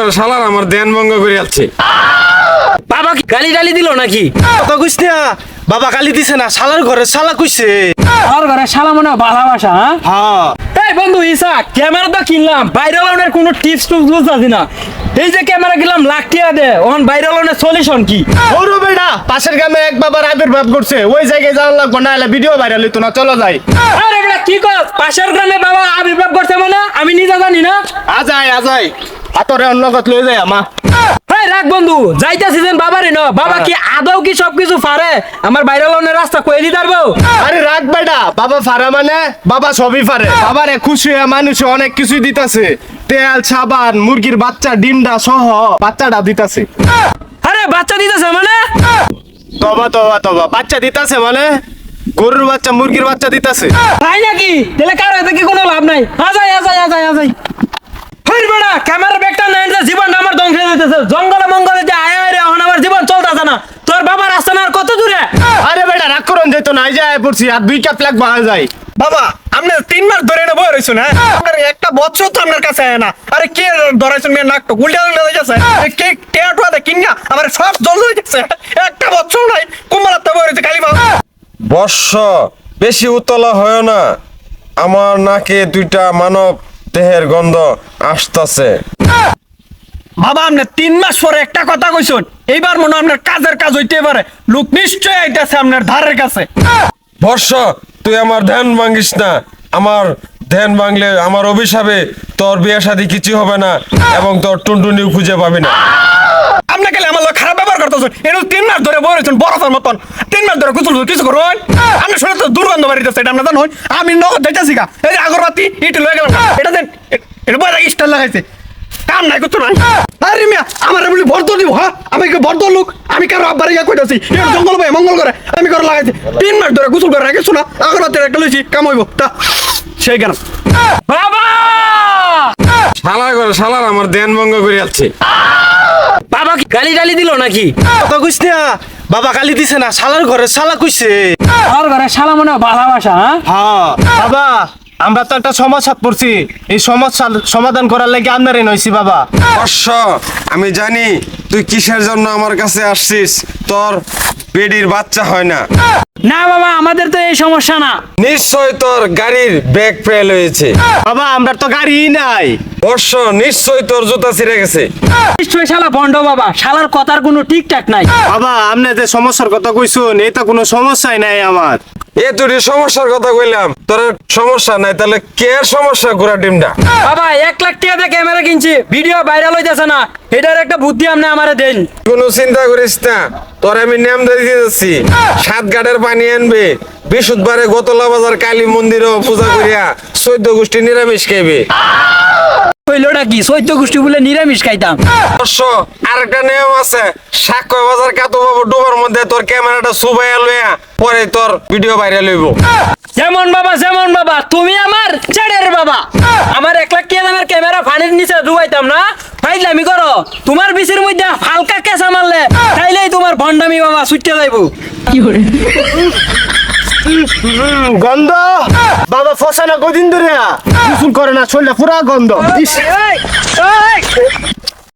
করে শালার আমার ধ্যান ভঙ্গ করে যাচ্ছে। বাবা কি গালি টালি দিল নাকি? কথা কইস না, বাবা গালি দিছে না, শালার ঘরে শালা কইছে। আর ঘরে শালা মনে হয় ভালোবাসা। হ্যাঁ এই বন্ধু ইসা ক্যামেরা তো কিনলাম, ভাইরাল হওয়ার কোনো টিপস বুঝাছি না। এই যে ক্যামেরা কিনলাম লাখ টাকা দে, ওখান ভাইরাল হওয়ার সলিউশন কি? ওরু বেটা পাশের গ্রামে এক বাবার আবির্ভাব করছে, ওই জায়গায় যাওয়ার লাগবে না, এলে ভিডিও ভাইরাল হইতো না, চলো যাই। আরে বেটা কি কর, পাশের গ্রামে বাবা আবির্ভাব করছে মানে আমি নিজে জানি না। আজাই হাতরে অন্য কথা লই যায় আমা। এই রাখ বন্ধু, যাইতাছি যেন বাবারে ন, বাবা কি আদৌ কি সবকিছু পারে? আমার ভাইরাল হওয়ার রাস্তা কই দিতে পারবো? আরে রাখ বেটা, বাবা ফারে মানে বাবা সবই পারে। বাবারে খুশি হয়ে মানুষ অনেক কিছুই দিতাছে, তেল সাবান মুরগির বাচ্চা ডিমডা সহ বাচ্চাটা দিতাছে। আরে বাচ্চা দিতেছে মানে? তবা বাচ্চা দিতাছে মানে গরুর বাচ্চা মুরগির বাচ্চা দিতাছে। তাই নাকি? তাহলে কারো এতে কি কোনো লাভ নাই? আজাই হেই বেটা ক্যামেরা ব্যাগটা নাই, জীবনটা আমার ধ্বংস হয়ে যেতেছে। জঙ্গলে মঙ্গলে যে আয় রে, এখন আমার জীবন চলতেছে না। তোর বাবার রাস্তা না আর কত দূরে? আরে বেটা রাগ করুন যেত না, যায় পড়ছি আর 2 কাপ লাগবে যায়। বাবা আপনি 3 মাস ধরে না বই রইছো না, আপনার একটা বছর তো আপনার কাছে আয় না। আরে কে ধরাইছেন মেয়ে নাক তো উল্টা উল্টা হয়ে যাচ্ছে। কে কে আটুয়াতে কিনা আমার সব জল হয়ে যাচ্ছে, একটা বছর নাই কুমারাতে বই রইছে খালি বাবা। বর্ষ বেশি উতলা হয় না, আমার নাকে 2টা মানব দেহের গন্ধ আসতেছে। বাবা আপনি 3 মাস পরে একটা কথা কইছেন, এইবার মনে হয় আপনার কাজের কাজ হইতে পারে, লোক নিশ্চয়ই আইতাছে আপনার ধারের কাছে। বর্ষ তুই আমার ধ্যান ভাঙিস না, আমার ধ্যান ভাঙলে আমার অভিশাপে তোর বিয়ে শাদী কিছু হবে না এবং তোর টুনটুনিও খুঁজে পাবি না। আপনি গেলে আমার লোক খারাপ ব্যবহার করতেছেন, এর 3 মাস ধরে বই রয়েছেন বরফের মতন, 3 মাস ধরে কুচুল কিছু করুন। আপনি শুনে তো দুর্গন্ধ বাড়িতেছে, এটা আপনার জানুন। আমি নগদ যাইতেছি গা, এই যে আগরবাতি ইটি লয়ে গেলাম, এটা দেন, এটা বই স্টাইল লাগাইছে, কাম নাই করতো না। আরে মিয়া আমার বলি বর্দ দিব, হ্যাঁ আমি কি বর্দ লোক? আমি কারো আব্বারে গিয়া কইতাছি এর জঙ্গল ভাই মঙ্গল করে আমি করে লাগাইছি, 3 মাস ধরে গোসল করে রাখিস না, আগরবাতি একটা লইছি কাম হইব তা সেই কেন। বাবা শালা করে শালার আমার ধ্যান ভঙ্গ করে যাচ্ছে। বাবা কি গালি টালি দিল নাকি? কথা কইস না, বাবা গালি দিছে না, শালার ঘরে শালা কইছে। আর ঘরে শালা মনে হয় ভালোবাসা। হ্যাঁ বাবা আমরা তো একটা সমস্যাত পড়ছি, এই সমস্যার সমাধান করার লাগি আপনারই নইছি বাবা। বর্ষ আমি জানি তুই কিসের জন্য আমার কাছে আসছিস, তোর বেডির বাচ্চা হয় না। না বাবা আমাদের তো এই সমস্যা না। নিশ্চয় তোর গাড়ির ব্রেক ফেল হয়েছে। বাবা আমরা তো গাড়ি নাই। বর্ষ নিশ্চয় তোর জুতা ছিঁড়ে গেছে। নিশ্চয়ই শালা ভণ্ড বাবা, শালার কথার কোনো ঠিকঠাক নাই। বাবা আপনি যে সমস্যার কথা কইছুন এটা কোনো সমস্যাই নাই আমার। এ তোর সমস্যার কথা কইলাম, তোর সমস্যা নাই, তাহলে কে সমস্যা ঘোরা টিমটা? বাবা 1 লাখ টাকা দিয়ে ক্যামেরা কিনছি, ভিডিও ভাইরাল হইতেছে না, এটার একটা বুদ্ধি আপনি আমারে দেন। কোনো চিন্তা করিস না, তোর আমি নাম দিয়ে দিতেছি। 7 ঘাটের পানি আনবে, বৃহস্পতিবারে গোতলা বাজার কালী মন্দিরও পূজা করিয়া 14 গোষ্ঠী নিরামিষ খাইবে। কইলোটা কি 14 গোষ্ঠী বলে নিরামিষ খাইতাম? অবশ্য আরেকটা নিয়ম আছে, সাক্ষ্য বাজার কাতু বাবু ডোবার মধ্যে তোর ক্যামেরাটা সুবাইয়া লইয়া পরে তোর ভিডিও ভাইরাল হইব। যেমন বাবা তুমি আমার ছেড়ের বাবা। আমার 1 লাখ টাকা দামের ক্যামেরা পানির নিচে ডুবাইতাম না, ফাইজলামি করো। তোমার বিচির মধ্যে হালকা কেঁচা মারলে তাইলেই তোমার ভণ্ডামি বাবা ছুটতে যাইবো। গন্ধ বাবা ফসানা কদিন ধরে গোসল করে না, শরীরটা পুরা গন্ধ।